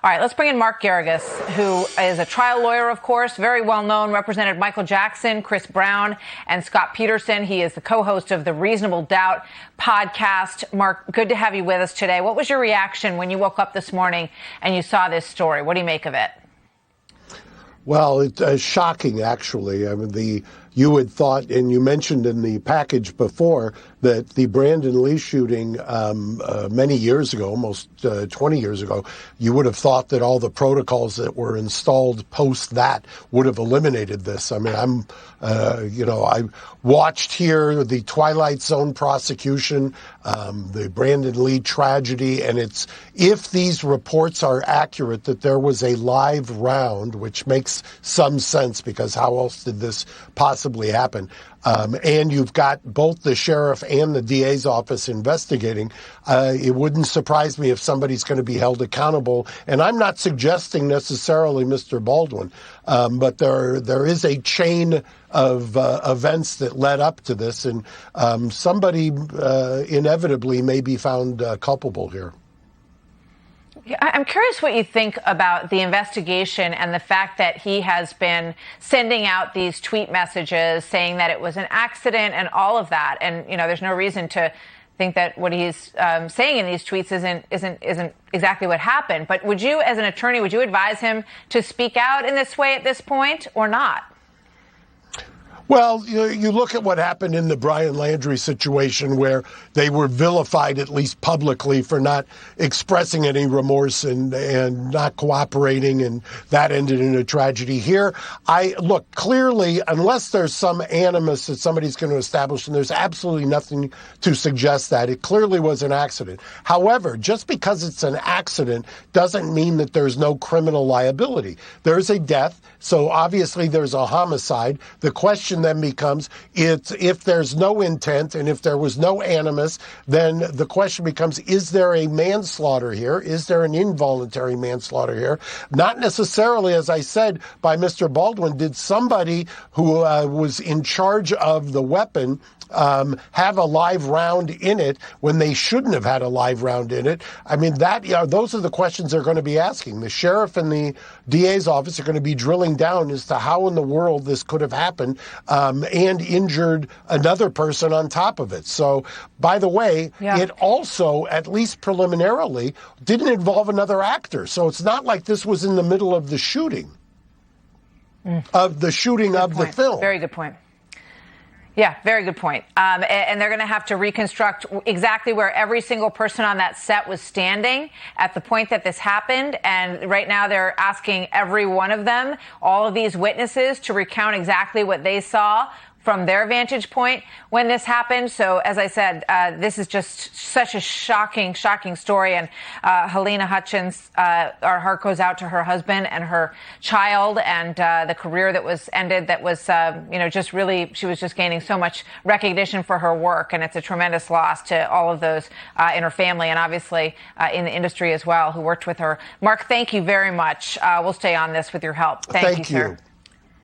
All right, let's bring in Mark Geragos, who is a trial lawyer, of course, very well known, represented Michael Jackson, Chris Brown, and Scott Peterson. He is the co-host of the Reasonable Doubt podcast. Mark, good to have you with us today. What was your reaction when you woke up this morning and you saw this story? What do you make of it? Well, it's shocking, actually. I mean, you had thought, and you mentioned in the package before, that the Brandon Lee shooting many years ago, almost 20 years ago, you would have thought that all the protocols that were installed post that would have eliminated this. I mean, I watched here the Twilight Zone prosecution, the Brandon Lee tragedy, and if these reports are accurate that there was a live round, which makes some sense because how else did this possibly happen? And you've got both the sheriff and the DA's office investigating. It wouldn't surprise me if somebody's going to be held accountable. And I'm not suggesting necessarily Mr. Baldwin, but there is a chain of events that led up to this, and somebody inevitably may be found culpable here. I'm curious what you think about the investigation and the fact that he has been sending out these tweet messages saying that it was an accident and all of that. And, there's no reason to think that what he's saying in these tweets isn't exactly what happened. But would you, as an attorney, would you advise him to speak out in this way at this point or not? Well, you look at what happened in the Brian Landry situation where they were vilified, at least publicly, for not expressing any remorse and not cooperating, and that ended in a tragedy. Here, look, clearly, unless there's some animus that somebody's going to establish, and there's absolutely nothing to suggest that, it clearly was an accident. However, just because it's an accident doesn't mean that there's no criminal liability. There's a death, so obviously there's a homicide. The question then becomes, if there's no intent and if there was no animus, then the question becomes, is there a manslaughter here? Is there an involuntary manslaughter here? Not necessarily, as I said, by Mr. Baldwin. Did somebody who was in charge of the weapon have a live round in it when they shouldn't have had a live round in it? I mean, those are the questions they're going to be asking. The sheriff and the DA's office are going to be drilling down as to how in the world this could have happened and injured another person on top of it. So, by the way, It also, at least preliminarily, didn't involve another actor. So it's not like this was in the middle of the shooting, of the film. Very good point. Yeah, very good point. And they're going to have to reconstruct exactly where every single person on that set was standing at the point that this happened. And right now they're asking every one of them, all of these witnesses, to recount exactly what they saw from their vantage point when this happened. So, as I said, this is just such a shocking story. And Helena Hutchins, our heart goes out to her husband and her child, and the career that was ended. That was, just really, she was just gaining so much recognition for her work, and it's a tremendous loss to all of those in her family and obviously in the industry as well who worked with her. Mark, thank you very much. We'll stay on this with your help. Thank you, sir.